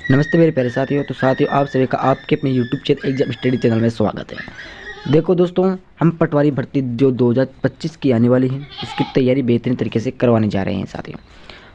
नमस्ते मेरे प्यारे साथियों। तो साथियों, आप सभी का आपके अपने YouTube channel exam study channel में स्वागत है। देखो दोस्तों, हम पटवारी भर्ती जो 2025 की आने वाली है, इसकी तैयारी बेहतरीन तरीके से करवाने जा रहे हैं साथियों।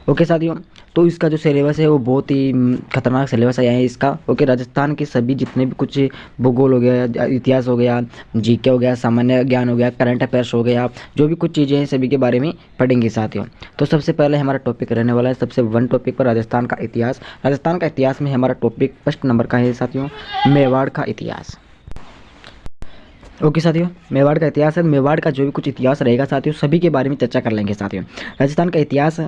ओके साथियों, तो इसका जो सिलेबस है वो बहुत ही खतरनाक सिलेबस आया है इसका। ओके, राजस्थान के सभी जितने भी कुछ भूगोल हो गया, इतिहास हो गया, जीके हो गया, सामान्य ज्ञान हो गया, करंट अफेयर्स हो गया, जो भी कुछ चीज़ें हैं सभी के बारे में पढ़ेंगे साथियों। तो सबसे पहले हमारा टॉपिक रहने वाला है सबसे वन टॉपिक पर राजस्थान का इतिहास। राजस्थान का इतिहास में हमारा टॉपिक फर्स्ट नंबर का है साथियों, मेवाड़ का इतिहास। ओके साथियों, मेवाड़ का इतिहास है। मेवाड़ का जो भी कुछ इतिहास रहेगा साथियों, सभी के बारे में चर्चा कर लेंगे साथियों। राजस्थान का इतिहास,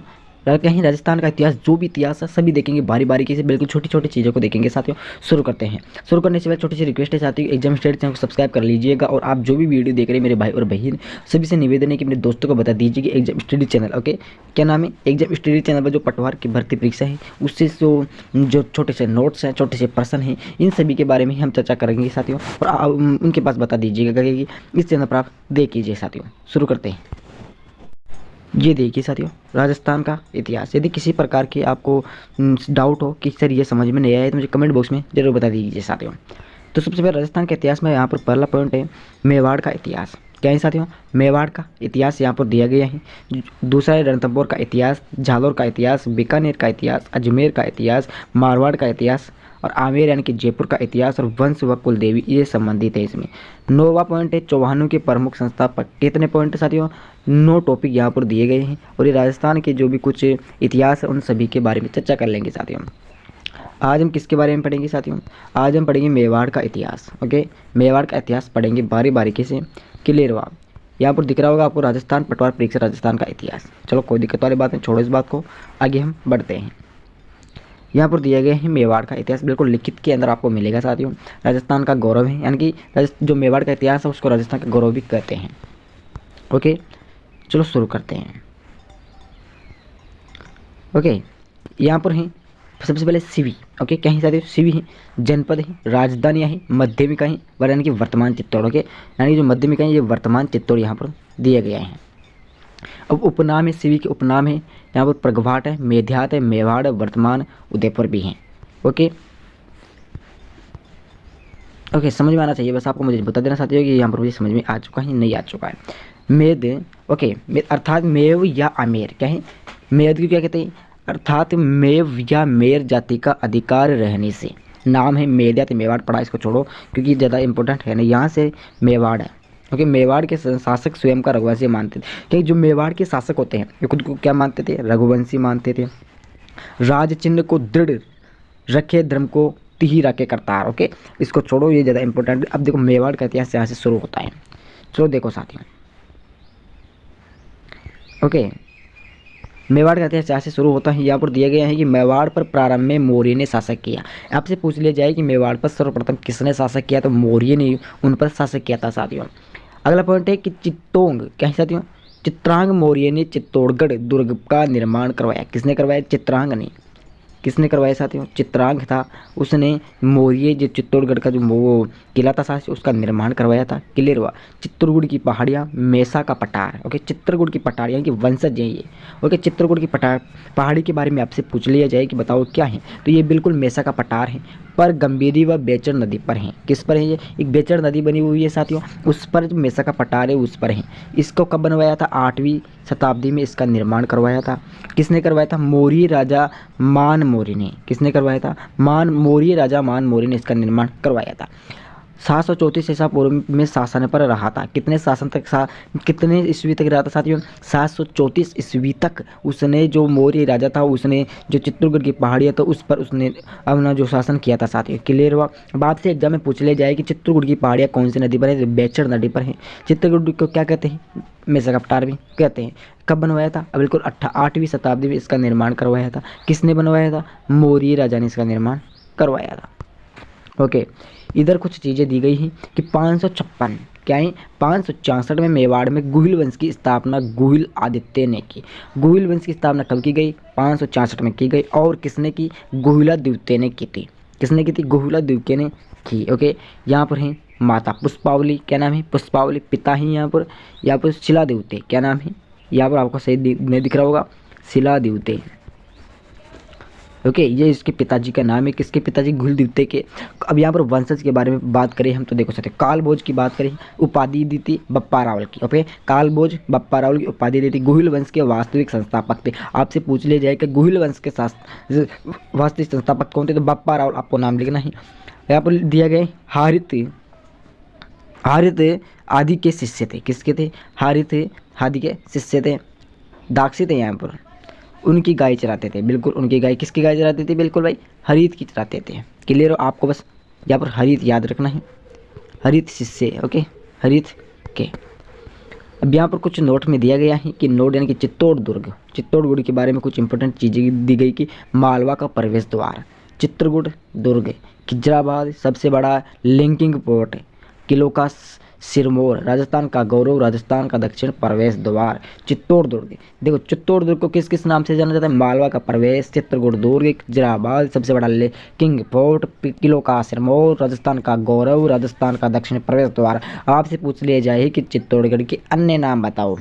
कहीं राजस्थान का इतिहास, जो भी इतिहास है सभी देखेंगे बारी बारीकी से, बिल्कुल छोटी छोटी चीज़ों को देखेंगे साथियों। शुरू करते हैं। शुरू करने से पहले छोटी सी रिक्वेस्ट है साथियों, एग्जाम स्टडी चैनल को सब्सक्राइब कर लीजिएगा। और आप जो भी वीडियो देख रहे हैं मेरे भाई और बहन, सभी से निवेदन है कि मेरे दोस्तों को बता दीजिए कि एग्जाम स्टडी चैनल, ओके, क्या नाम है, एग्जाम स्टडी चैनल पर जो पटवार की भर्ती परीक्षा है उससे जो छोटे से नोट्स हैं, छोटे से प्रश्न हैं, इन सभी के बारे में हम चर्चा करेंगे साथियों। और उनके पास बता दीजिएगा कि इस चैनल पर आप देखिए साथियों। शुरू करते हैं। ये देखिए साथियों, राजस्थान का इतिहास। यदि किसी प्रकार के आपको डाउट हो कि सर ये समझ में नहीं आया तो मुझे कमेंट बॉक्स में जरूर बता दीजिए साथियों। तो सबसे पहले राजस्थान के इतिहास में यहाँ पर पहला पॉइंट है मेवाड़ का इतिहास। क्या है साथियों, मेवाड़ का इतिहास यहाँ पर दिया गया है। दूसरा है रणथंभौर का इतिहास, झालोर का इतिहास, बीकानेर का इतिहास, अजमेर का इतिहास, मारवाड़ का इतिहास, और आमेर यानी कि जयपुर का इतिहास, और वंश व कुल देवी ये संबंधित है इसमें। नौवां पॉइंट है चौहानों के प्रमुख संस्थापक। कितने पॉइंट साथियों, 9 टॉपिक यहाँ पर दिए गए हैं। और ये राजस्थान के जो भी कुछ इतिहास है उन सभी के बारे में चर्चा कर लेंगे साथियों। आज हम किसके बारे में पढ़ेंगे साथियों, आज हम पढ़ेंगे मेवाड़ का इतिहास। ओके, मेवाड़ का इतिहास पढ़ेंगे बारी बारीकी से, क्लियर हुआ। यहाँ पर दिख रहा होगा आपको राजस्थान पटवार परीक्षा राजस्थान का इतिहास। चलो कोई दिक्कत वाली बात नहीं, छोड़ो इस बात को, आगे हम बढ़ते हैं। यहाँ पर दिया गया है मेवाड़ का इतिहास, बिल्कुल लिखित के अंदर आपको मिलेगा साथियों। राजस्थान का गौरव है, यानी कि जो मेवाड़ का इतिहास है उसको राजस्थान का गौरव भी कहते हैं। ओके, चलो शुरू करते हैं। ओके, यहाँ पर है सबसे पहले सिवी। ओके, क्या है साथियों, सिवी है, जनपद है, राजधानियाँ है, मध्यमिका है, यानी कि वर्तमान चित्तौड़। ओके, यानी कि जो मध्यमिका है ये वर्तमान चित्तौड़ यहाँ पर दिया गया है। अब उपनाम है, सिवी के उपनाम है, यहाँ पर प्रगभाट है, मेध्यात है, मेवाड़, वर्तमान, उदयपुर भी हैं। ओके ओके, समझ में आना चाहिए, बस आपको मुझे बता देना साथियों कि यहाँ पर मुझे समझ में आ चुका है नहीं आ चुका है। मेद, ओके, मेद अर्थात मेव या आमेर। क्या है, मेद को क्या कहते हैं, अर्थात मेव या मेर जाति का अधिकार रहने से। नाम है मेद्यात मेवाड़, पढ़ा इसको छोड़ो क्योंकि ज़्यादा इंपॉर्टेंट है ना, यहाँ से मेवाड़ है। ओके, मेवाड़ के शासक स्वयं का रघुवंशी मानते थे, क्योंकि जो मेवाड़ के शासक होते हैं ये खुद को क्या मानते थे, रघुवंशी मानते थे। राज चिन्ह को दृढ़ रखे, धर्म को तिहिरा के करतार। ओके, इसको छोड़ो, ये ज़्यादा इंपॉर्टेंट। अब देखो मेवाड़ का इतिहास यहाँ से शुरू होता है। चलो देखो साथियों, ओके, मेवाड़ का इतिहास यहाँ से शुरू होता है। यहाँ पर दिया गया है कि मेवाड़ पर प्रारंभ में मौर्य ने शासक किया। आपसे पूछ लिया जाए कि मेवाड़ पर सर्वप्रथम किसने शासक किया, तो मौर्य ने उन पर शासक किया था साथियों। अगला पॉइंट है कि चित्तौंग। क्या है साथियों, चित्रांग मौर्य ने चित्तौड़गढ़ दुर्ग का निर्माण करवाया। किसने करवाया, चित्रांग ने। किसने करवाया साथियों, चित्रांग था, उसने मौर्य जो चित्तौड़गढ़ का जो वो किला था साथियों उसका निर्माण करवाया था। क्लियर हुआ। चित्रकूट की पहाड़ियाँ, मेसा का पठार। ओके, चित्रकूट की पठारियाँ की वंशज हैं ये। ओके, चित्रकूट की पहाड़ी के बारे में आपसे पूछ लिया जाए कि बताओ क्या है, तो ये बिल्कुल मेसा का पठार है, पर गंभीरी व बेचर नदी पर है। किस पर है ये, एक बेचर नदी बनी हुई है साथियों, उस पर जो मेसा का पठार है उस पर है। इसको कब बनवाया था, 8वीं शताब्दी में इसका निर्माण करवाया था। किसने करवाया था, मौर्य राजा मान मौर्य ने। किसने करवाया था, मौर्य राजा मान मौर्य ने इसका निर्माण करवाया था। 734 ईसा पूर्व में शासन पर रहा था। कितने शासन तक, कितने ईस्वी तक रहा था साथियों, 734 ईस्वी तक उसने, जो मौर्य राजा था उसने जो चित्तौड़गढ़ की पहाड़ियाँ तो उस पर उसने अपना जो शासन किया था साथियों। क्लियर हुआ। बात से एग्जाम में पूछ लिया जाए कि चित्तौड़गढ़ की पहाड़ियाँ कौन सी नदी पर है, बेचर नदी पर है। चित्तौड़गढ़ को क्या कहते हैं, मेसा का पठार भी कहते हैं। कब बनवाया था, बिल्कुल 8वीं शताब्दी में इसका निर्माण करवाया था। किसने बनवाया था, मौर्य राजा ने इसका निर्माण करवाया था। ओके, इधर कुछ चीज़ें दी गई हैं कि 556, क्या है, 566 में मेवाड़ में गुहिल वंश की स्थापना गुहिल आदित्य ने की। गुहिल वंश की स्थापना कब की गई, 566 में की गई। और किसने की, गुहिला द्वितीय ने की थी। किसने की थी, गुहिला द्वितीय ने की। ओके, यहाँ पर है माता पुष्पावली। क्या नाम है, पुष्पावली। पिता ही यहाँ पर शिला देवते। क्या नाम है, यहाँ पर आपको सही नहीं दिख रहा होगा, शिला देवते। ओके, ये इसके पिताजी का नाम है, किसके पिताजी, घुलद्वितीय के। अब यहाँ पर वंशज के बारे में बात करें हम तो देखो सकते, कालभोज की बात करें, उपाधि दी थी बप्पा रावल की। ओके, कालभोज बप्पा रावल की उपाधि दी थी। गुहिल वंश के वास्तविक संस्थापक थे। आपसे पूछ लिया जाए कि गुहिल वंश के वास्तविक संस्थापक कौन थे, तो बप्पा रावल आपको नाम लिखना है। यहाँ पर दिया गया हारित आदि के शिष्य थे। किसके थे, हारित आदि के शिष्य थे। दाक्षी थे यहाँ पर, उनकी गाय चराते थे। बिल्कुल उनकी गाय, किसकी गाय चराते थे, बिल्कुल भाई हरित की चराते थे। क्लियर हो, आपको बस यहाँ पर हरित याद रखना है, हरित शिष्य। ओके, हरित के। अब यहाँ पर कुछ नोट में दिया गया है कि नोट यानी कि चित्तौड़गढ़ के बारे में कुछ इंपॉर्टेंट चीज़ें दी गई कि मालवा का प्रवेश द्वार, चित्रकूट दुर्ग, खिजराबाद सबसे बड़ा लिंकिंग पोर्ट, किलो का सिरमौर, राजस्थान का गौरव, राजस्थान का दक्षिण प्रवेश द्वार, चित्तौड़ दुर्ग। देखो चित्तौड़ दुर्ग को किस किस नाम से जाना जाता है, मालवा का प्रवेश, चित्रकूट दुर्ग, खिजराबाद सबसे बड़ा किंग फोर्ट, किलो का सिरमौर, राजस्थान का गौरव, राजस्थान का दक्षिण प्रवेश द्वार। आपसे पूछ लिया जाए कि चित्तौड़गढ़ के अन्य नाम बताओ,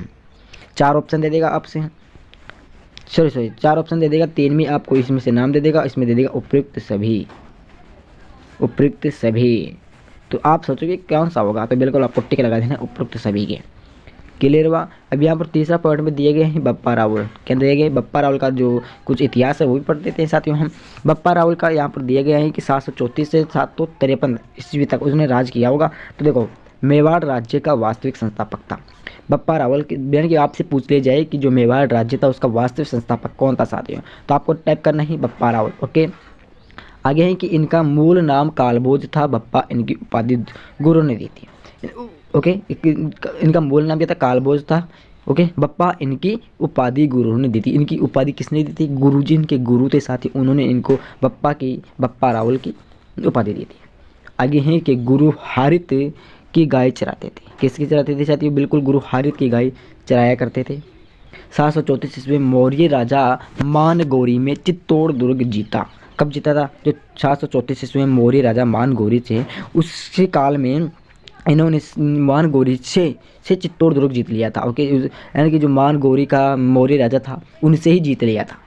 4 ऑप्शन दे देगा आपसे, सॉरी 4 ऑप्शन दे देगा, 3 में आपको इसमें से नाम दे देगा, इसमें दे देगा उपयुक्त सभी। तो आप सोचोगे कौन सा होगा, तो बिल्कुल आपको टिक लगा देना उपयुक्त सभी के। क्लियर हुआ। अब यहाँ पर तीसरा पॉइंट में दिए गए हैं बप्पा रावल। क्या दिए गए, बप्पा रावल का जो कुछ इतिहास है वो भी पढ़ देते हैं साथियों हम। बप्पा रावल का यहाँ पर दिया गया है कि 734 से 753 ईस्वी तक उसने राज किया होगा। तो देखो मेवाड़ राज्य का वास्तविक संस्थापक था बप्पा रावल। यानी कि आपसे पूछ लिया जाए कि जो मेवाड़ राज्य था उसका वास्तविक संस्थापक कौन था साथियों, तो आपको टाइप करना ही बप्पा रावल। ओके, आगे है कि इनका मूल नाम कालभोज था, बप्पा इनकी उपाधि गुरु ने दी थी। ओके, इनका मूल नाम क्या था, कालभोज था। ओके, बप्पा इनकी उपाधि गुरु ने दी थी। इनकी उपाधि किसने दी थी, गुरुजी इनके गुरु थे साथी, उन्होंने इनको बप्पा रावल की उपाधि दी थी। आगे है कि गुरु हारित की गाय चराते थे। किसकी चराते थे साथियों, बिल्कुल गुरु हारित की गाय चराया करते थे। 734 ईस्वी में मौर्य राजा मानगौरी में चित्तौड़ दुर्ग जीता। कब जीता था, जो 734 ईस्वी में मौर्य राजा मानगौरी थे उसके काल में इन्होंने मानगौरी से चित्तौड़ दुर्ग जीत लिया था। ओके, यानी कि जो मानगौरी का मौर्य राजा था उनसे ही जीत लिया था।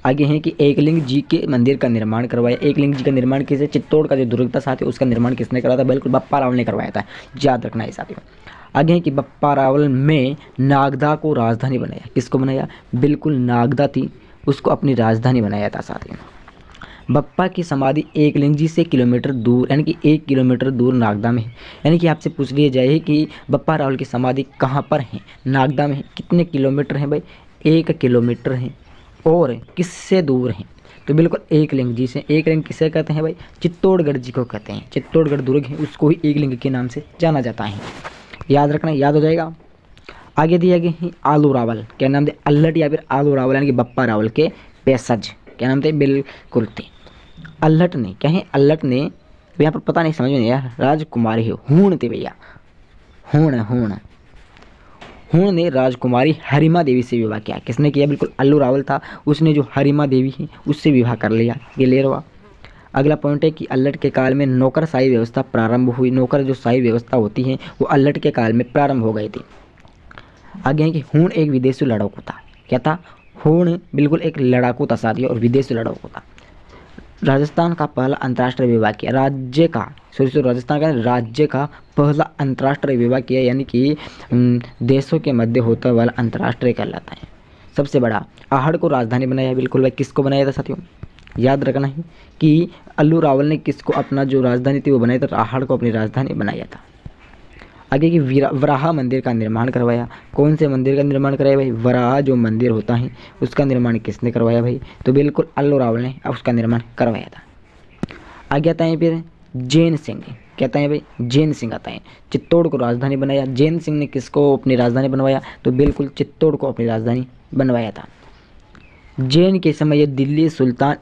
आगे है कि एकलिंग जी के मंदिर का निर्माण करवाया। एकलिंग जी का निर्माण किसे, चित्तौड़ का जो दुर्ग था साथियों उसका निर्माण किसने करवाया था, बिल्कुल बप्पा रावल ने करवाया था, याद रखना है साथियों। आगे है कि बप्पा रावल में नागदा को राजधानी बनाया। किसको बनाया, बिल्कुल नागदा थी उसको अपनी राजधानी बनाया था साथियों। बप्पा की समाधि एकलिंग जी से किलोमीटर दूर यानी कि 1 किलोमीटर दूर नागदा में है। यानी कि आपसे पूछ लिया जाए कि बप्पा रावल की समाधि कहाँ पर है, नागदा में है। कितने किलोमीटर हैं भाई, 1 किलोमीटर है। और किससे दूर हैं, तो बिल्कुल एकलिंग जी से। एकलिंग किसे कहते हैं भाई, चित्तौड़गढ़ जी को कहते हैं। चित्तौड़गढ़ दुर्ग है उसको ही एकलिंग के नाम से जाना जाता है, याद रखना, याद हो जाएगा। आगे दिया गया है आलू रावल। क्या नाम थे, अल्लट या फिर आलू रावल यानी कि बप्पा रावल के पेशज। क्या नाम थे, बिल्कुल थे अल्लट ने। क्या है, अल्लट ने, यहाँ पर पता नहीं समझ में नहीं यार, राजकुमारी है, हूण थे भैया, हूण ने राजकुमारी हरिमा देवी से विवाह किया। किसने किया, बिल्कुल अल्लू रावल था, उसने जो हरिमा देवी है उससे विवाह कर लिया। क्लियर हुआ। अगला पॉइंट है कि अल्लट के काल में नौकरशाही व्यवस्था प्रारंभ हुई। नौकर जो शाही व्यवस्था होती है वो अल्लट के काल में प्रारंभ हो गई थी। आगे है कि हूण एक विदेशी लड़ाकू था। क्या था, हूण बिल्कुल एक लड़ाकू था साथियों और विदेशी लड़ाकू था। राजस्थान का पहला अंतर्राष्ट्रीय विवाह किया। राजस्थान का राज्य का पहला अंतर्राष्ट्रीय विवाह किया, यानी कि देशों के मध्य होता वाला अंतर्राष्ट्रीय कहलाता है। सबसे बड़ा आहड़ को राजधानी बनाया। बिल्कुल भाई, किसको बनाया था साथियों, याद रखना है कि अल्लू रावल ने किसको अपना जो राजधानी थी वो बनाया था, आहड़ को अपनी राजधानी बनाया था। आगे की वराह मंदिर का निर्माण करवाया। कौन से मंदिर का निर्माण कराया भाई, वराह जो मंदिर होता है उसका निर्माण किसने करवाया भाई, तो बिल्कुल अल्लू रावल ने उसका निर्माण करवाया था। आगे आता है फिर जैन सिंह। कहता है भाई, जैन सिंह आता है, चित्तौड़ को राजधानी बनाया। जैन सिंह ने किसको अपनी राजधानी बनवाया, तो बिल्कुल चित्तौड़ को अपनी राजधानी बनवाया था। जैन के समय दिल्ली सुल्तान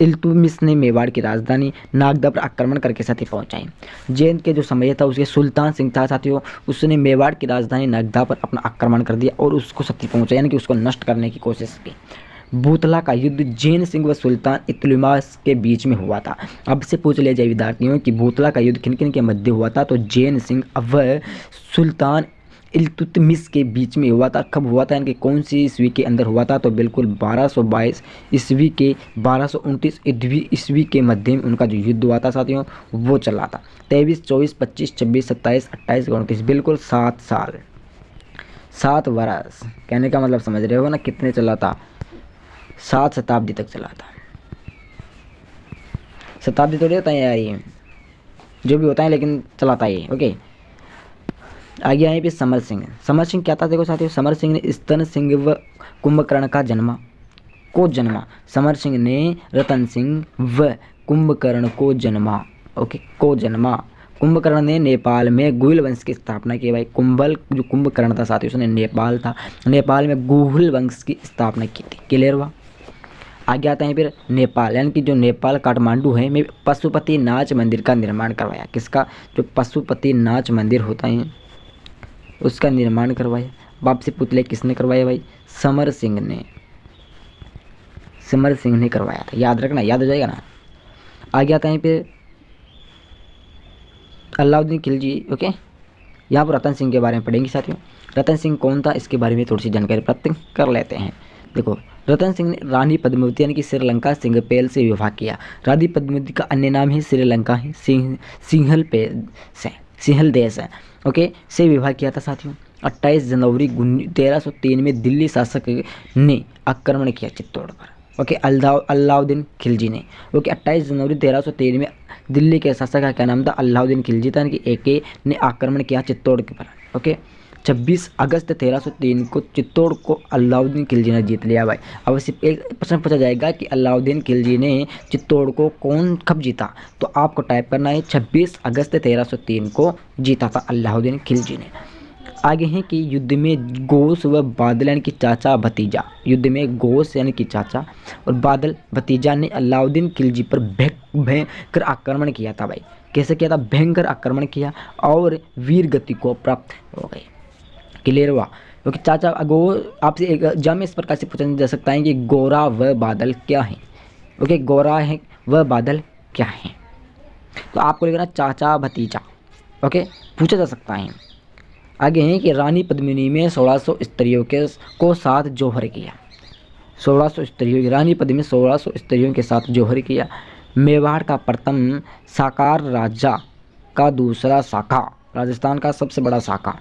इल्तुतमिश ने मेवाड़ की राजधानी नागदा पर आक्रमण करके सती पहुंचाई। जैन के जो समय था उसके सुल्तान सिंह था साथियों, उसने मेवाड़ की राजधानी नागदा पर अपना आक्रमण कर दिया और उसको सती पहुंचाई, यानी कि उसको नष्ट करने की कोशिश की। बूतला का युद्ध जैन सिंह व सुल्तान इल्तुतमिश के बीच में हुआ था। अब से पूछ लिया जाए विद्यार्थियों कि बूतला का युद्ध किन किन के मध्य हुआ था, तो जैन सिंह व सुल्तान इल्तुतमिश के बीच में हुआ था। कब हुआ था, यानी कि कौन सी ईस्वी के अंदर हुआ था, तो बिल्कुल 1222 ईस्वी के 1229 ईस्वी के मध्य में उनका जो युद्ध हुआ था साथियों वो चला था। 23, 24, 25, 26, 27, 28, 29, बिल्कुल 7 साल, 7 वर्ष। कहने का मतलब समझ रहे हो ना कितने चला था, 7 शताब्दी तक चला था। शताब्दी थोड़ी होता है यार, ये जो भी होता है लेकिन चलाता है ये। ओके, आगे यहाँ पे समर सिंह। समर सिंह क्या था देखो साथियों, समर सिंह ने स्तन सिंह व कुंभकर्ण का जन्मा। समर सिंह ने रतन सिंह व कुंभकर्ण को जन्मा। ओके, को जन्मा। कुंभकर्ण ने नेपाल में गुहिल वंश की स्थापना की। भाई जो कुंभकर्ण था साथियों उसने नेपाल में गुहिल वंश की स्थापना की थी। क्लियर हुआ। आगे आता है फिर नेपाल, यानी कि जो नेपाल काठमांडू है में पशुपतिनाथ मंदिर का निर्माण करवाया। किसका, जो पशुपतिनाथ मंदिर होता है उसका निर्माण करवाया। बाप से पूछ ले किसने करवाया, भाई समर सिंह ने करवाया था। याद रखना, याद हो जाएगा ना। आगे आता है फिर अलाउद्दीन खिलजी। ओके, यहाँ पर रतन सिंह के बारे में पढ़ेंगे साथियों। रतन सिंह कौन था इसके बारे में थोड़ी सी जानकारी प्राप्त कर लेते हैं। देखो, रतन सिंह ने रानी पद्मावती यानी कि श्रीलंका सिंहपेल से विवाह किया। रानी पद्मावती का अन्य नाम है श्रीलंका है, सिंहल देश है। ओके, से विवाह किया था साथियों। 28 जनवरी 1303 में दिल्ली शासक ने आक्रमण किया चित्तौड़ पर। ओके, अलाउद्दीन खिलजी ने। ओके, 28 जनवरी 1303 में दिल्ली के शासक का क्या नाम था, अलाउद्दीन खिलजी था, यानी कि एके ने आक्रमण किया चित्तौड़ के पर। ओके, 26 अगस्त 1303 को चित्तौड़ को अलाउद्दीन खिलजी ने जीत लिया। भाई अब सिर्फ एक प्रश्न पूछा जाएगा कि अलाउद्दीन खिलजी ने चित्तौड़ को कब जीता, तो आपको टाइप करना है 26 अगस्त 1303 को जीता था अलाउद्दीन खिलजी ने। आगे है कि युद्ध में घोष व बादल यानी कि चाचा भतीजा, युद्ध में घोष यानी कि चाचा और बादल भतीजा ने अलाउद्दीन खिलजी पर भयंकर आक्रमण किया था। भाई कैसे किया था, भयंकर आक्रमण किया और वीर गति को प्राप्त हो गए। क्लियर हुआ। क्योंकि चाचा आपसे एक एग्जाम में इस प्रकार से पूछा जा सकता है कि गोरा व बादल क्या है। ओके, गोरा है व बादल क्या है, तो आपको लिखना चाचा भतीजा। ओके, पूछा जा सकता है। आगे है कि रानी पद्मिनी में 1600 स्त्रियों को साथ जौहर किया। 1600 स्त्रियों, रानी पद्मिनी 1600 स्त्रियों के साथ जौहर किया। मेवाड़ का प्रथम साकार राजा का दूसरा शाखा, राजस्थान का सबसे बड़ा शाखा।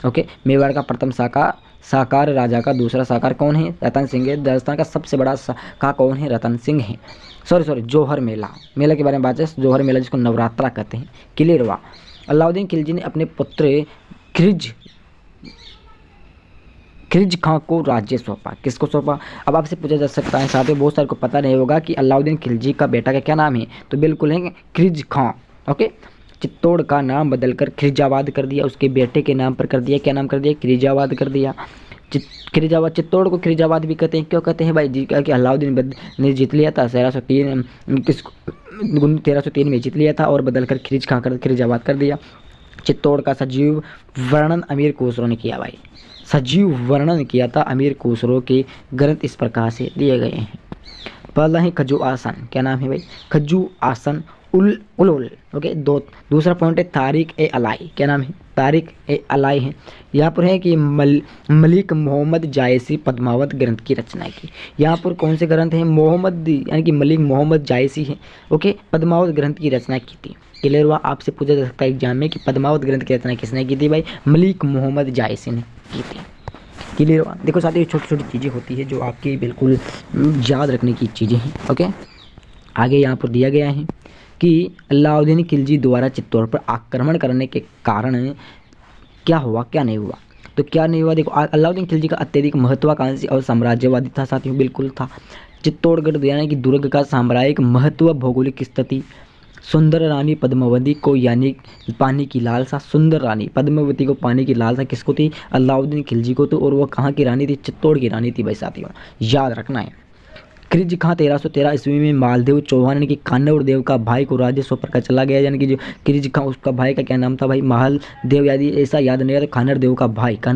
ओके, मेवाड़ का प्रथम साकार राजा का दूसरा साकार कौन है, रतन सिंह है। राजस्थान का सबसे बड़ा शाखा कौन है, रतन सिंह है। सॉरी जौहर मेला के बारे में बात है। जौहर मेला जिसको नवरात्रा कहते हैं। क्लियर हुआ। अलाउद्दीन खिलजी ने अपने पुत्र खिलजी खां को राज्य सौंपा। किसको सौंपा, अब आपसे पूछा जा सकता है साथियों, बहुत सारे को पता नहीं होगा कि अलाउद्दीन खिलजी का बेटा का क्या नाम है, तो बिल्कुल है खिलजी खां। ओके, चित्तौड़ का नाम बदलकर खिरजाबाद कर दिया, उसके बेटे के नाम पर कर दिया। क्या नाम कर दिया, खिरजाबाद कर दिया। खिरजाबाद, चित्तौड़ को खिरजाबाद भी कहते हैं। क्यों कहते हैं भाई जी, कि अलाउद्दीन ने जीत लिया था 1303 में जीत लिया था और बदलकर खिरजाबाद कर दिया। चित्तौड़ का सजीव वर्णन अमीर खुसरो ने किया। भाई सजीव वर्णन किया था अमीर खुसरो के ग्रंथ इस प्रकार से दिए गए हैं। पहला है खजू आसन, क्या नाम है भाई, खजू आसन उल। ओके, दूसरा पॉइंट है तारिक ए अलाई, क्या नाम है, तारिक ए अलाई है। यहाँ पर है कि मलिक मोहम्मद जायसी पद्मावत ग्रंथ की रचना की। यहाँ पर कौन से ग्रंथ हैं, मोहम्मद यानी कि मलिक मोहम्मद जायसी है। ओके, पद्मावत ग्रंथ की रचना की थी। क्लियर हुआ। आपसे पूछा जा सकता है एग्जाम में कि पद्मावत ग्रंथ की रचना किसने की थी, भाई मलिक मोहम्मद जायसी ने की थी। क्लियर हुआ। देखो साथियों, छोटी छोटी चीज़ें होती है जो आपकी बिल्कुल याद रखने की चीज़ें हैं। ओके, आगे यहाँ पर दिया गया है कि अलाउद्दीन खिलजी द्वारा चित्तौड़ पर आक्रमण करने के कारण क्या हुआ, क्या नहीं हुआ, तो क्या नहीं हुआ। देखो, अलाउद्दीन खिलजी का अत्यधिक महत्वाकांक्षी और साम्राज्यवादी था साथियों, बिल्कुल था। चित्तौड़गढ़ यानी कि दुर्ग का साम्राज्यिक महत्व, भौगोलिक स्थिति, सुंदर रानी पद्मावती को यानी पानी की लालसा, सुंदर रानी पद्मावती को पानी की लालसा किसको थी, अलाउद्दीन खिलजी को तो, और वो कहाँ की रानी थी, चित्तौड़ की रानी थी। भाई साथियों याद रखना है। खिलजी खां 1313 ईस्वी में मालदेव चौहान यानी कि कान्नौर देव का भाई को राज्य सौंप कर चला गया। यानी कि जो खिलजी खां उसका भाई का क्या नाम था भाई, महालदेव, यदि ऐसा याद नहीं है तो कान्नौर देव का भाई का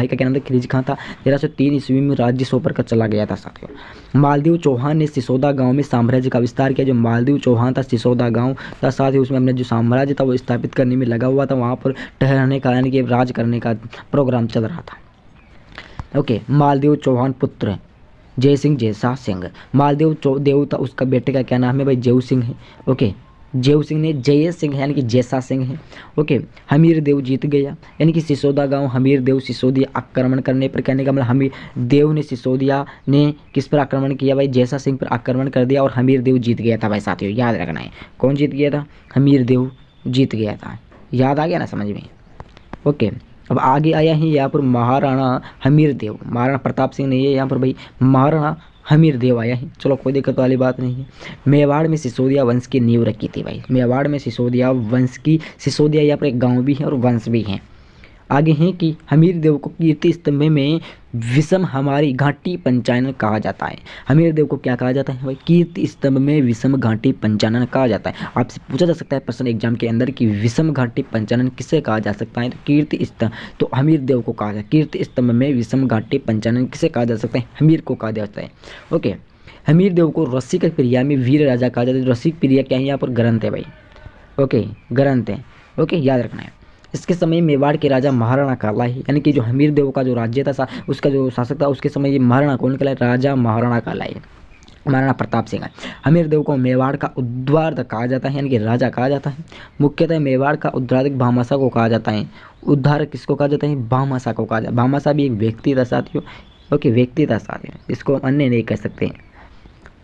क्या नाम था, खिलजी खां था। 1303 ईस्वी में राज्य सौंप कर चला गया था साथियों। मालदेव चौहान ने सिसोदा गांव में साम्राज्य का विस्तार किया। जो मालदेव चौहान था सिसोदा गांव था, साथ ही उसमें अपने जो साम्राज्य था वो स्थापित करने में लगा हुआ था, वहाँ पर ठहरने का यानी कि राज करने का प्रोग्राम चल रहा था। ओके, मालदेव चौहान पुत्र जय सिंह जैसा सिंह। मालदेव देव था, उसका बेटे का क्या नाम है भाई, जेऊ सिंह है। ओके, जेऊ सिंह ने जय सिंह यानी कि जैसा सिंह है। ओके, हमीर देव जीत गया यानी कि सिसोदा गांव हमीर देव सिसोदिया आक्रमण करने पर, कहने का मतलब हमीर देव ने सिसोदिया ने किस पर आक्रमण किया भाई, जैसा सिंह पर आक्रमण कर दिया और हमीर देव जीत गया था भाई साथियों, याद रखना है। कौन जीत गया था, हमीर देव जीत गया था, याद आ गया ना समझ में। ओके, अब आगे आया है यहाँ पर महाराणा हमीर देव, महाराणा प्रताप सिंह नहीं है यहाँ पर भाई, महाराणा हमीर देव आया है। चलो कोई दिक्कत वाली बात नहीं है। मेवाड़ में सिसोदिया वंश की नींव रखी थी भाई, मेवाड़ में सिसोदिया वंश की, सिसोदिया यहाँ पर एक गांव भी है और वंश भी है। आगे हैं कि हमीर देव को कीर्ति स्तंभ में विषम हमारी घाटी पंचानन कहा जाता है। हमीर देव को क्या कहा जाता है भाई, कीर्ति स्तंभ में विषम घाटी पंचानन कहा जाता है। आपसे पूछा जा सकता है प्रश्न एग्जाम के अंदर कि विषम घाटी पंचानन किसे कहा जा सकता है, तो कीर्ति स्तंभ, तो हमीर देव को कहा जाता है। कीर्ति स्तंभ में विषम घाटी पंचानन किसे कहा जा सकता है, हमीर को कहा जाता है। ओके, हमीर देव को रसिक प्रिया में वीर राजा कहा जाता है। रसिक प्रिया क्या है, यहाँ पर ग्रंथ है भाई। ओके, ग्रंथ है। ओके, याद रखना है। इसके समय मेवाड़ के राजा महाराणा कहलाए, यानी कि जो हमीर देव का जो राज्य था उसका जो शासक था उसके समय ये महाराणा कौन कहलाए, राजा महाराणा कहलाए, महाराणा प्रताप सिंह। हमीर देव को मेवाड़ का उद्धारक कहा जाता है, यानी कि राजा कहा जाता है। मुख्यतः मेवाड़ का उद्धारक भामाशा को कहा जाता है। उद्धारक किसको कहा जाता है, भामाशा को कहा जाता है। भामाशा भी एक व्यक्ति था साथियों। ओके, व्यक्ति था साथियों, इसको अन्य नहीं कह सकते हैं,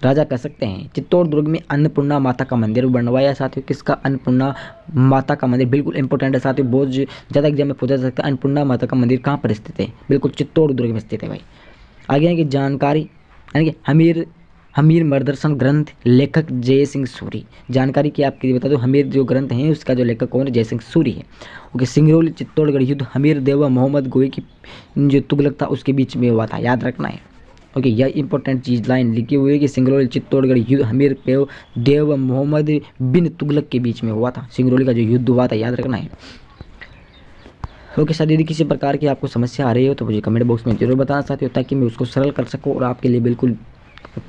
राजा कह सकते हैं। चित्तौड़ दुर्ग में अन्नपूर्णा माता का मंदिर बनवाया साथियों। किसका, अन्नपूर्णा माता का मंदिर, बिल्कुल इंपॉर्टेंट है साथियों, बहुत ज़्यादा एग्जाम में पूछा जा सकता है। अन्नपूर्णा माता का मंदिर कहाँ पर स्थित है, बिल्कुल चित्तौड़ दुर्ग में स्थित है भाई। आगे है कि जानकारी, यानी कि हमीर मर्दर्शन ग्रंथ लेखक जय सिंह सूरी। जानकारी की आपके लिए बता दो, हमीर जो ग्रंथ हैं उसका जो लेखक कौन है, जय सिंह सूरी है। ओके, सिंगरौली चित्तौड़गढ़ युद्ध हमीर देव व मोहम्मद गोई की जो तुगलक था उसके बीच में हुआ था, याद रखना है। ओके, यह इंपॉर्टेंट चीज लाइन लिखी हुई है कि सिंगरौली चित्तौड़गढ़ युद्ध हमीर देव व मोहम्मद बिन तुगलक के बीच में हुआ था। सिंगरौली का जो युद्ध हुआ था, याद रखना है। ओके सर, यदि किसी प्रकार की आपको समस्या आ रही हो तो मुझे कमेंट बॉक्स में जरूर बताना साथियों, ताकि मैं उसको सरल कर सकूं और आपके लिए बिल्कुल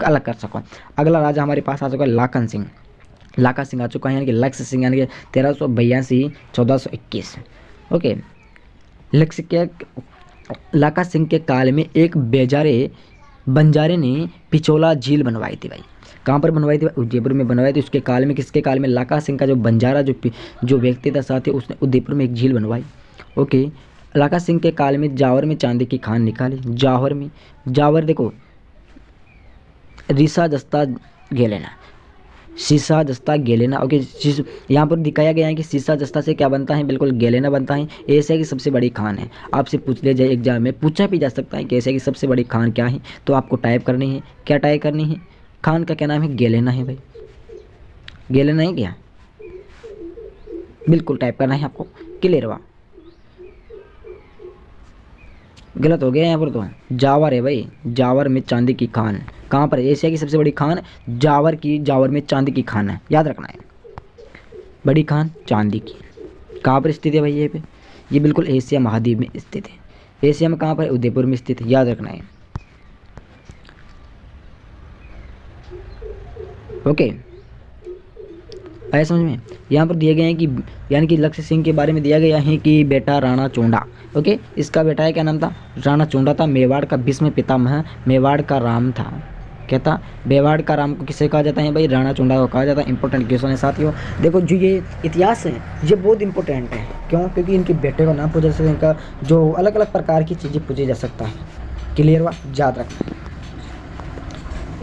अलग कर सकूं। अगला राजा हमारे पास आ चुका है लाखन सिंह। लाखा सिंह आ चुका है, यानी कि लक्ष्य सिंह, यानी कि 1382-1421। ओके, लाखा सिंह के काल में एक बंजारे ने पिछोला झील बनवाई थी भाई। कहाँ पर बनवाई थी, उदयपुर में बनवाई थी। उसके काल में, किसके काल में, लाखा सिंह का जो बंजारा जो व्यक्ति था साथ ही उसने उदयपुर में एक झील बनवाई। ओके, लाखा सिंह के काल में जावर में चांदी की खान निकाली। जावर देखो, रीसा दस्ता गेलेना, सीसा दस्ता गेलेना। ओके, यहाँ पर दिखाया गया है कि सीसा दस्ता से क्या बनता है, बिल्कुल गेलेना बनता है। एशिया की सबसे बड़ी खान है। आपसे पूछ लिया जाए एग्जाम में, पूछा भी जा सकता है कि एशिया की सबसे बड़ी खान क्या है, तो आपको टाइप करनी है। क्या टाइप करनी है, खान का क्या नाम है, गेलेना है भाई। गेलेना है क्या, बिल्कुल टाइप करना है आपको। क्लियर हुआ, गलत हो गया यहाँ पर, तो जावर है भाई। जावर में चांदी की खान कहाँ पर है, एशिया की सबसे बड़ी खान जावर में चांदी की खान है, याद रखना है। बड़ी खान चांदी की कहाँ पर स्थित है भाई, ये बिल्कुल एशिया महाद्वीप में स्थित है। एशिया में कहाँ पर, उदयपुर में स्थित है, याद रखना है। ओके, आया समझ में। यहाँ पर दिए गए हैं कि, यानी कि लक्ष्य सिंह के बारे में दिया गया है कि बेटा राणा चोंडा। ओके, इसका बेटा है, क्या नाम था, राणा चोंडा था। मेवाड़ का भीष्म पितामह मेवाड़ का राम था। क्या था, मेवाड़ का राम को किसे कहा जाता है भाई, राणा चोंडा को कहा जाता है। इंपॉर्टेंट क्वेश्चन है साथियों। देखो जो ये इतिहास है ये बहुत इंपॉर्टेंट है, क्यों, क्योंकि इनके बेटे का नाम पूछा जा सकता है, इनका जो अलग अलग प्रकार की चीज़ें पूछी जा सकता है। क्लियर हुआ, याद रखना।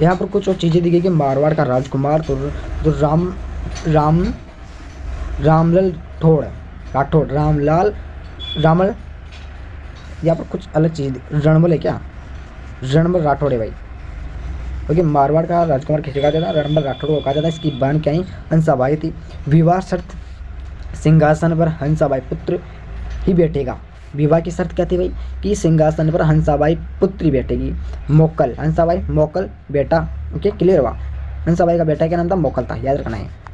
यहाँ पर कुछ और चीज़ें दी गई कि मारवाड़ का राजकुमार तो रामलाल रामल, यहाँ पर कुछ अलग चीज़, रणबल है क्या, रणबल राठौड़ है भाई। ओके, मारवाड़ का राजकुमार किसे कहा जाता है, रणबल राठौड़ को कहा जाता है। इसकी बहन क्या है, हंसाबाई थी। विवाह शर्त सिंहासन पर हंसाबाई पुत्र ही बैठेगा। विवाह की शर्त क्या थी भाई कि सिंहासन पर हंसाबाई पुत्री बैठेगी, मोकल, हंसाबाई मोकल बेटा। ओके, क्लियर हुआ। हंसाबाई का बेटा क्या नाम था? मोकल था, याद रखना है।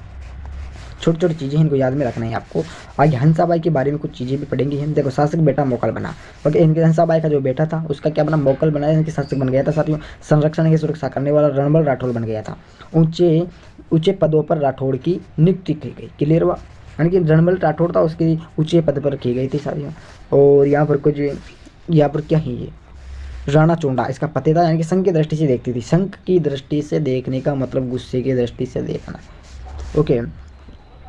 छोटी छोटी चीज़ें इनको याद में रखना है आपको। आगे हंसाबाई के बारे में कुछ चीज़ें भी पढ़ेंगे हम। देखो, शासक बेटा मोकल बना। ओके, इनके हंसाबाई का जो बेटा था उसका क्या बना? मोकल बना, इनके शासक बन गया था। साथियों, संरक्षण की सुरक्षा करने वाला रणबल राठौड़ बन गया था। ऊंचे ऊंचे पदों पर राठौड़ की नियुक्ति की गई। क्लियर हुआ? यानी कि रणबल राठौड़ था, उसकी ऊंचे पद पर की गई थी साथियों। और यहाँ पर कुछ, यहाँ पर क्या है ये? राणा चोंडा इसका पति था, यानी कि संघ की दृष्टि से देखती थी। संघ की दृष्टि से देखने का मतलब गुस्से की दृष्टि से देखना। ओके,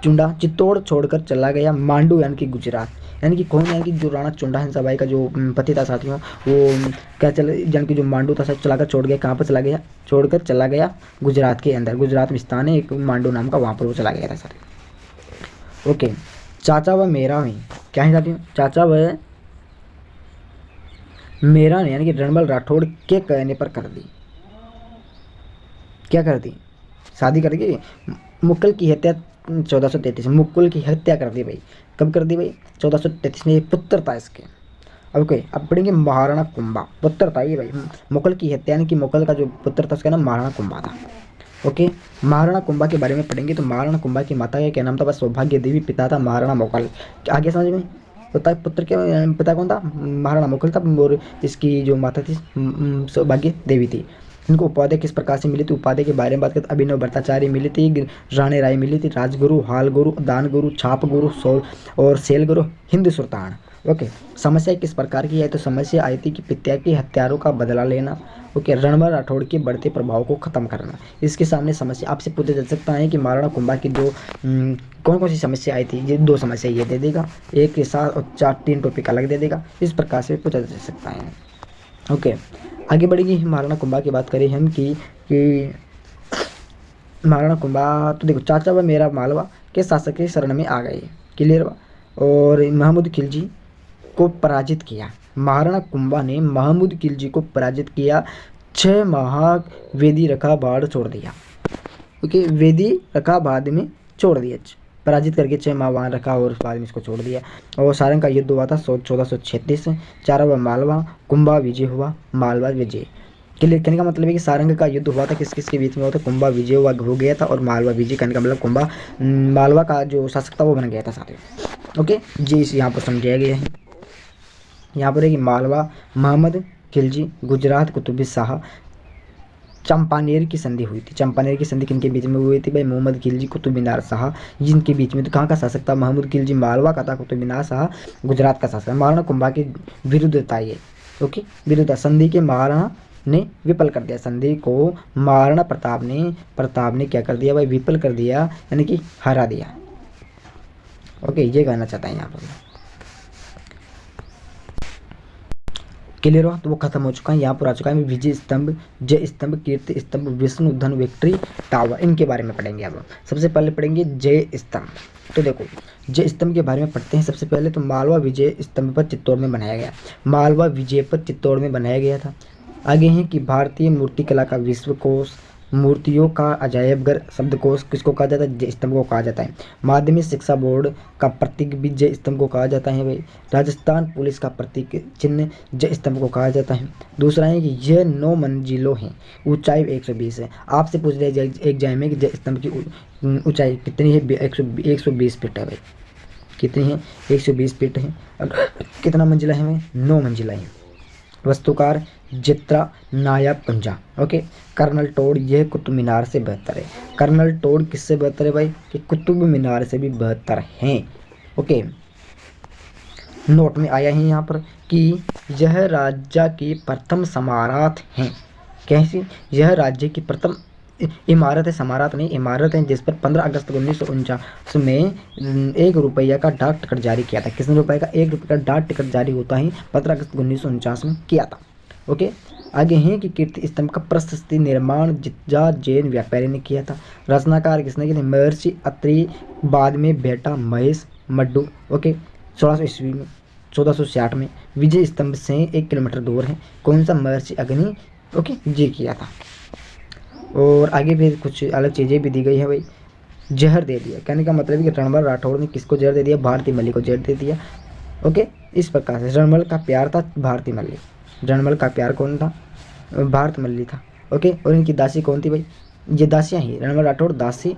चुंडा चित्तौड़ छोड़कर चला गया मांडू, यानी कि गुजरात। यानी कि कौन? यानी कि जो राणा चुंडा हंसाबाई का जो पति था साथियों, वो क्या चल, यानी कि जो मांडू था चलाकर छोड़ गया। कहाँ पर चला गया? छोड़कर चला गया गुजरात के अंदर। गुजरात में स्थान है एक मांडू नाम का, वहाँ पर वो चला गया था सर। ओके, चाचा व मेरा में क्या है साथियों? चाचा व मेरा ने यानी कि रणबल राठौड़ के कहने पर कर दी। क्या कर दी? शादी कर दी। मुकुल की हत्या 1433 में, मुकुल की हत्या कर दी भाई। कब कर दी भाई? 1433 में। पुत्र था इसके। ओके, अब पढ़ेंगे महाराणा कुंभा। पुत्र था ये भाई। मुकुल की हत्या, यानी कि मुकुल का जो पुत्र था उसका नाम महाराणा कुंभा था। ओके, महाराणा कुंभा के बारे में पढ़ेंगे। तो महाराणा कुंभा की माता का क्या नाम था? बस सौभाग्य देवी। पिता था महाराणा मुकुल। आगे समझ में? पुत्र के पिता कौन था? महाराणा मुकुल था, और इसकी जो माता थी सौभाग्य देवी थी। इनको उपाधि किस प्रकार से मिली थी? उपाधि के बारे में बात करें तो अभिनव भट्टाचार्य मिली थी, राणे राय मिली थी, राजगुरु, हाल गुरु, दान गुरु, छाप गुरु, और सेल गुरु, हिंद सुल्तान। ओके, समस्या किस प्रकार की है? तो समस्या आई थी कि पिता के हत्यारों का बदला लेना। ओके, रणबल राठौड़ के बढ़ते प्रभाव को खत्म करना। इसके सामने समस्या आपसे पूछा जा सकता है कि महाराणा कुंभा की जो कौन कौन सी समस्या आई थी? ये 2 समस्या ये दे देगा, एक के साथ और 4-3 टॉपिक अलग दे देगा। इस प्रकार से पूछा जा सकता है। ओके, आगे बढ़ेगी। महाराणा कुंभा की बात करें हम कि महाराणा कुंभा, तो देखो, चाचा व मेरा मालवा के शासक के शरण में आ गए। क्लियर? और महमूद खिलजी को पराजित किया। महाराणा कुंभा ने महमूद खिलजी को पराजित किया। 6 माह वेदी रखा, बाढ़ छोड़ दिया। ओके, वेदी रखा बाद में छोड़ दिया। पराजित करके 6 माह वहाँ रखा और बाद में इसको छोड़ दिया। और सारंग का युद्ध हुआ था 1436। चारवा मालवा कुंभा विजय हुआ, मालवा विजय। क्लियर? कहने का मतलब है कि सारंग का युद्ध हुआ था, किस किस के बीच में हुआ था? कुंभा विजय हो गया था और मालवा विजय। कहने का मतलब कुंभा मालवा का जो शासक था वो बन गया था साथ। ओके जी, इस यहाँ पर समझाया गया है। यहाँ पर है कि मालवा मोहम्मद खिलजी, गुजरात कुतुब शाह, चंपानेर की संधि हुई थी। चंपानेर की संधि किनके बीच में हुई थी भाई? मोहम्मद खिलजी, कुतुब मीनार शाह, जिनके बीच में। तो कहाँ का शासक था? महमूद खिलजी मालवा का था, कुतुब मीनार शाह गुजरात का शासक। महाराणा कुंभा के विरुद्ध था ये। ओके, विरुद्ध संधि के महाराणा ने विफल कर दिया। संधि को महाराणा प्रताप ने क्या कर दिया भाई? विफल कर दिया, यानी कि हरा दिया। ओके, ये कहना चाहता है यहाँ पर। क्लियर हुआ? तो वो खत्म हो चुका है। यहाँ पर आ चुका है विजय स्तंभ, जय स्तंभ, कीर्ति स्तंभ, विष्णु धन, विक्ट्री टावर। इनके बारे में पढ़ेंगे। अब सबसे पहले पढ़ेंगे जय स्तंभ। तो देखो, जय स्तंभ के बारे में पढ़ते हैं। सबसे पहले तो मालवा विजय स्तंभ पर चित्तौड़ में बनाया गया। मालवा विजय पर चित्तौड़ में बनाया गया था। आगे है कि भारतीय मूर्तिकला का विश्वकोश, मूर्तियों का अजायबघर शब्दकोश किसको कहा जाता है? जय स्तंभ को कहा जाता है। माध्यमिक शिक्षा बोर्ड का प्रतीक भी जय स्तंभ को कहा जाता है भाई। राजस्थान पुलिस का प्रतीक चिन्ह जय स्तंभ को कहा जाता है। दूसरा है कि यह 9 मंजिलों हैं, ऊंचाई 120 है। आपसे पूछ लिया जाए एग्जाम में कि जय स्तंभ की ऊंचाई कितनी है? 120 फीट है भाई। कितनी है? 120 फीट है। कितना मंजिला है भाई? 9 मंजिला है। वस्तुकार चित्रा नायब कुंजा। ओके, कर्नल टोड, यह कुतुब मीनार से बेहतर है। कर्नल टोड किससे बेहतर है भाई? कि कुतुब मीनार से भी बेहतर हैं। ओके, नोट में आया है यहाँ पर कि यह राज्य की प्रथम समारात हैं। कैसी? यह राज्य की प्रथम इमारत है, समारात नहीं, इमारत है, जिस पर 15 अगस्त 1949 में 1 रुपया का डाक टिकट जारी किया था। कितने रुपए का? 1 रुपये का डाक टिकट जारी होता ही 15 अगस्त 1949 में किया था। ओके, आगे है कि कीर्ति स्तंभ का प्रशस्ति निर्माण जिज्जा जैन व्यापारी ने किया था। रचनाकार किसने किया? महर्षि अत्रि, बाद में बेटा महेश मड्डू। ओके, 1600 ईस्वी में, 1460 में। विजय स्तंभ से 1 किलोमीटर दूर है। कौन सा? महर्षि अग्नि। ओके, ये किया था। और आगे भी कुछ अलग चीज़ें भी दी गई है भाई। जहर दे दिया, कहने का मतलब है कि रणबल राठौड़ ने किसको जहर दे दिया? भारती मल्ली को जहर दे दिया। ओके, इस प्रकार से रणमल का प्यार था भारती मल्ली। रणमल का प्यार कौन था? भारत मल्ली था। ओके, और इनकी दासी कौन थी भाई? ये दासियाँ ही, रणमल राठौड़ दासी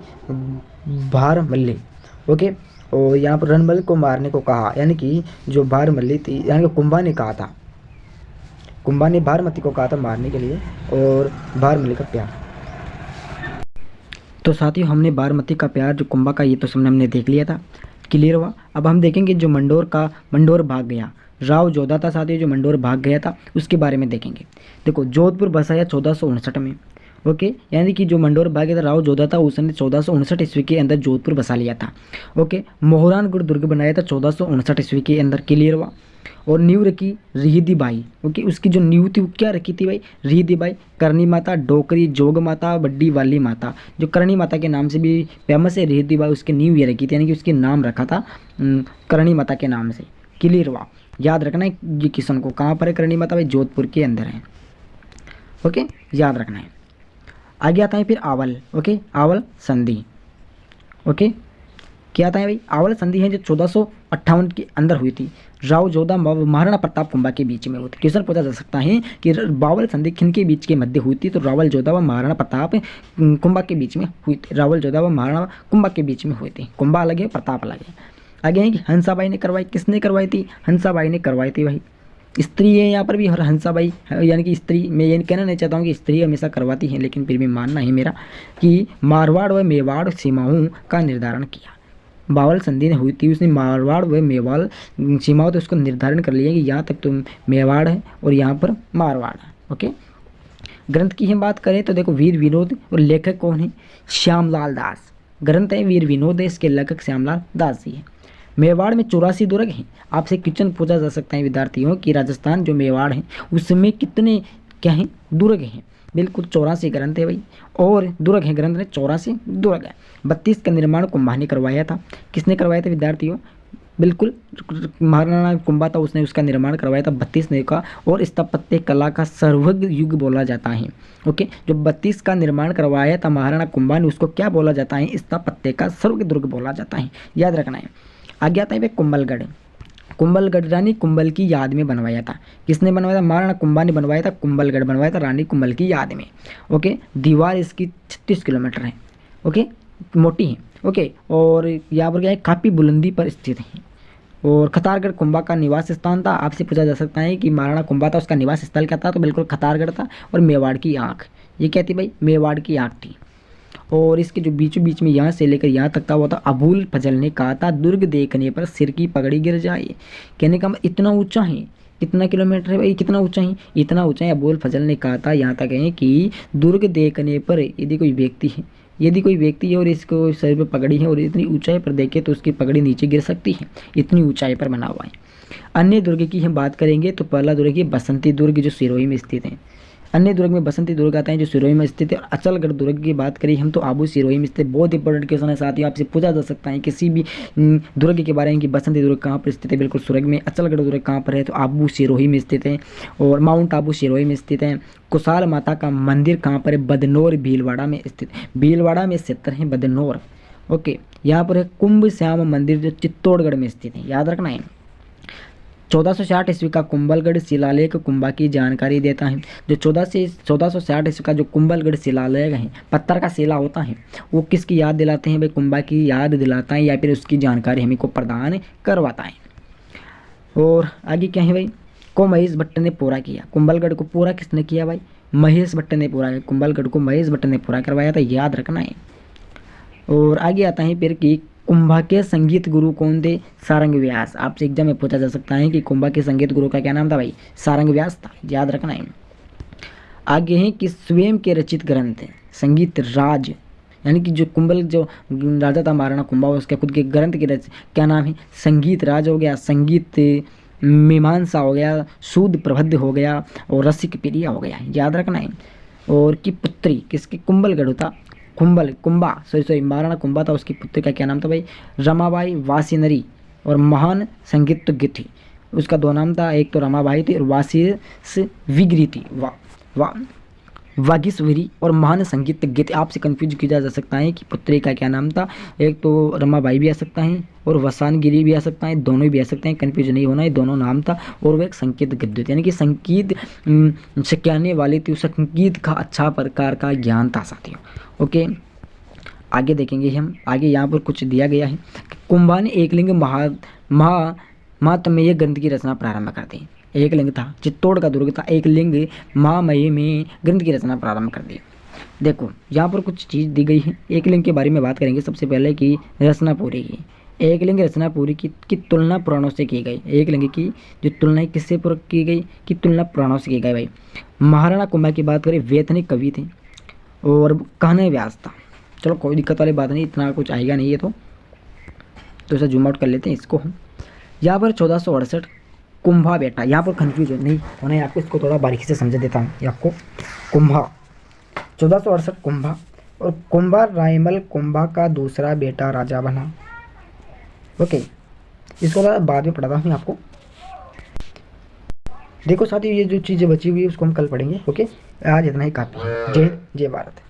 भार मल्ली। ओके, और यहाँ पर रणमल को मारने को कहा, यानी कि जो भार मल्ली थी, यानी कि कुंभा ने कहा था, कुंभा ने भारमती को कहा था मारने के लिए, और भार मल्ली का प्यार। तो साथियों, हमने बारमती का प्यार जो कुंभा का, ये तो हमने देख लिया था, क्लियर हुआ। अब हम देखेंगे जो मंडोर भाग गया, राव जोधा था साथियों, जो मंडोर भाग गया था उसके बारे में देखेंगे। देखो, जोधपुर बसाया 1459 में। ओके, यानी कि जो मंडोर भाग गया था राव जोधा था, उसने 1459 ईस्वी के अंदर जोधपुर बसा लिया था। ओके, मोहरानगढ़ दुर्ग बनाया था 1459 ईस्वी के अंदर, क्लियर हुआ। और नींव रखी रिहिदी बाई। ओके, उसकी जो नींव थी वो क्या रखी थी भाई? रिहिदी बाई। करणी माता, डोकरी, जोग माता, बड्डी वाली माता, जो करणी माता के नाम से भी फेमस है रिहिदी बाई, उसकी नींव ये रखी थी, यानी कि उसके नाम रखा था करणी माता के नाम से, क्लियर हुआ। याद रखना है ये किशन को, कहाँ पर है करणी माता भाई? जोधपुर के अंदर है। ओके, याद रखना है। आगे आता है फिर आवल। ओके, आवल संधि। ओके, क्या आता है भाई? आवल संधि है जो 1458 के अंदर हुई थी, राव जोधा महाराणा प्रताप कुंभा के बीच में हुई थी। क्वेश्चन पूछा जा सकता है कि बावल संधि किन के बीच के मध्य हुई थी? तो रावल जोधा व महाराणा प्रताप कुंभा के बीच में हुई थी। रावल जोधा व महाराणा कुंभा के बीच में हुई थी। कुंभा अलग है, प्रताप अलग है। आगे है कि हंसाबाई ने करवाई। किसने करवाई थी? हंसाबाई ने करवाई थी भाई। स्त्री है यहाँ पर भी, और हंसाबाई यानी कि स्त्री। मैं ये कहना नहीं चाहता हूँ कि स्त्री हमेशा करवाती है, लेकिन फिर भी मानना है मेरा कि मारवाड़ व मेवाड़ सीमाओं का निर्धारण किया। बावल संधि ने हुई थी, उसने मारवाड़ व मेवाड़ सीमाओं तो उसको निर्धारण कर लिया कि यहाँ तक तो मेवाड़ है और यहाँ पर मारवाड़ है। ओके, ग्रंथ की हम बात करें तो देखो, वीर विनोद, और लेखक कौन है? श्यामलाल दास। ग्रंथ है वीर विनोद है, इसके लेखक श्यामलाल दास जी है। मेवाड़ में 84 दुर्ग हैं। आपसे क्वेश्चन पूछा जा सकता है विद्यार्थियों कि राजस्थान जो मेवाड़ है उसमें कितने क्या हैं? दुर्ग हैं। बिल्कुल 84 ग्रंथ है भाई, और दुर्ग है, ग्रंथ में 84 दुर्ग है। 32 का निर्माण कुंभा ने करवाया था। किसने करवाया था विद्यार्थियों? बिल्कुल महाराणा कुंभा था, उसने उसका निर्माण करवाया था 32 ने का, और स्थापत्य कला का सर्वज्ञ युग बोला जाता है। ओके, जो 32 का निर्माण करवाया था महाराणा कुंभा ने, उसको क्या बोला जाता है? स्थापत्य का सर्वज्ञ दुर्ग बोला जाता है, याद रखना है। आगे आता है भाई कुंभलगढ़। कुंभलगढ़ रानी कुंभल की याद में बनवाया था। किसने बनवाया था? महाराणा कुंभा ने बनवाया था। कुंभलगढ़ बनवाया था रानी कुंभल की याद में। ओके, दीवार इसकी 36 किलोमीटर है। ओके, मोटी है। ओके, और यहाँ पर क्या है? काफ़ी बुलंदी पर स्थित है। और खतारगढ़ कुंभा का निवास स्थान था। आपसे पूछा जा सकता है कि महाराणा कुंभा था, उसका निवास स्थल क्या था? तो बिल्कुल खतारगढ़ था। और मेवाड़ की आँख, ये क्या थी भाई? मेवाड़ की आँख थी। और इसके जो बीचों बीच में यहाँ से लेकर यहाँ तक था वो था। अबुल फजल ने कहा था, दुर्ग देखने पर सिर की पगड़ी गिर जाए। कहने का इतना ऊंचा है, कितना किलोमीटर है भाई? कितना ऊंचा है? इतना ऊंचा है। अबुल फजल ने कहा था, यहाँ तक है कि दुर्ग देखने पर यदि कोई व्यक्ति है और इसको सिर पर पगड़ी है और इतनी ऊंचाई पर देखे तो उसकी पगड़ी नीचे गिर सकती है, इतनी ऊंचाई पर बना हुआ है। अन्य दुर्ग की हम बात करेंगे तो पहला दुर्ग है बसंती दुर्ग, जो सिरोही में स्थित है। अन्य दुर्ग में बसंती दुर्ग आता है जो सिरोही में स्थित है। और अचलगढ़ दुर्ग की बात करें हम तो आबू सिरोही में स्थित। बहुत इंपॉर्टेंट क्वेश्चन है साथियों, आपसे पूछा जा सकता है किसी भी दुर्ग के बारे में कि बसंती दुर्ग कहाँ पर स्थित है। बिल्कुल सुरग में। अचलगढ़ दुर्ग कहाँ पर है? तो आबू सिरोही में स्थित है, और माउंट आबू सिरोही में स्थित है। कुशाल माता का मंदिर कहाँ पर है? बदनौर भीलवाड़ा में स्थित। भीलवाड़ा में क्षेत्र है बदनौर। ओके, यहाँ पर है कुंभ श्याम मंदिर जो चित्तौड़गढ़ में स्थित है, याद रखना है। 1460 ईस्वी का कुंभलगढ़ शिलालेख कुंभा की जानकारी देता है। जो 1460 ईस्वी का जो कुंभलगढ़ शिलालेख है, पत्थर का शिला होता है, वो किसकी याद दिलाते हैं भाई? कुंभा की याद दिलाता है, या फिर उसकी जानकारी हमें को प्रदान करवाता है। और आगे क्या है भाई? को महेश भट्ट ने पूरा किया। कुंभलगढ़ को पूरा किसने किया भाई? महेश भट्ट ने पूरा किया। कुंभलगढ़ को महेश भट्ट ने पूरा करवाया था, याद रखना है। और आगे आता है फिर कि कुंभा के संगीत गुरु कौन थे? सारंग व्यास। आपसे एग्जाम में पूछा जा सकता है कि कुंभा के संगीत गुरु का क्या नाम था भाई? सारंग व्यास था, याद रखना है। आगे है कि स्वयं के रचित ग्रंथ है संगीत राज, यानी कि जो कुंभल जो राजा था महाराणा कुंभा, उसके खुद के ग्रंथ के क्या नाम है? संगीत राज हो गया, संगीत मीमांसा हो गया, सूद प्रबंध हो गया, और रसिक प्रिया हो गया, याद रखना है। और की पुत्री किसके? कुंभलगढ़ था। महाराणा कुंभा था, उसकी पुत्री का क्या नाम था भाई? रमाबाई वासिनरी, और महान संगीतज्ञ थी। उसका दो नाम था, एक तो रमाबाई थी और वासिस विग्री थी। वागीश्वरी और महान संगीतज्ञ थे। आपसे कंफ्यूज किया जा सकता है कि पुत्री का क्या नाम था। एक तो रमाबाई भी आ सकता है और वसानगिरी भी आ सकता है, दोनों भी आ सकते हैं, कंफ्यूज नहीं होना है, दोनों नाम था। और वो एक संगीत गद्य थे, यानी कि संगीत सिखाने वाली थी, संगीत का अच्छा प्रकार का ज्ञान था साथियों। ओके, आगे देखेंगे हम। आगे यहाँ पर कुछ दिया गया है कि कुंभा ने एकलिंग महात्म्य ग्रंथ की रचना प्रारंभ कर दी। एक लिंग था, चित्तौड़ का दुर्ग था, एक लिंग महामय में ग्रंथ की रचना प्रारंभ कर दी। देखो यहाँ पर कुछ चीज़ दी गई है। एक लिंग के बारे में बात करेंगे सबसे पहले कि रचना पूरी की। एक लिंग रचना पूरी की तुलना पुराणों से की गई। एक लिंग की जो तुलना है किससे की गई, कि तुलना पुराणों से की गई। भाई महाराणा कुंभा की बात करें, वैतनिक कवि थे और कहने व्यास था। चलो कोई दिक्कत वाली बात नहीं, इतना कुछ आएगा नहीं है तो इसे जूम आउट कर लेते हैं इसको हम। यहाँ पर 1468 कुंभा बेटा, यहाँ पर कन्फ्यूज नहीं होना है आपको, इसको थोड़ा बारीकी से समझा देता हूँ ये आपको। कुंभा 1468 कुंभा, और कुंभा रायमल कुंभा का दूसरा बेटा राजा बना। ओके, इसको बाद में पढ़ाता हूँ आपको। देखो साथियों, ये जो चीज़ें बची हुई है उसको हम कल पढ़ेंगे। ओके, आज इतना ही काफ़ी है। जय भारत।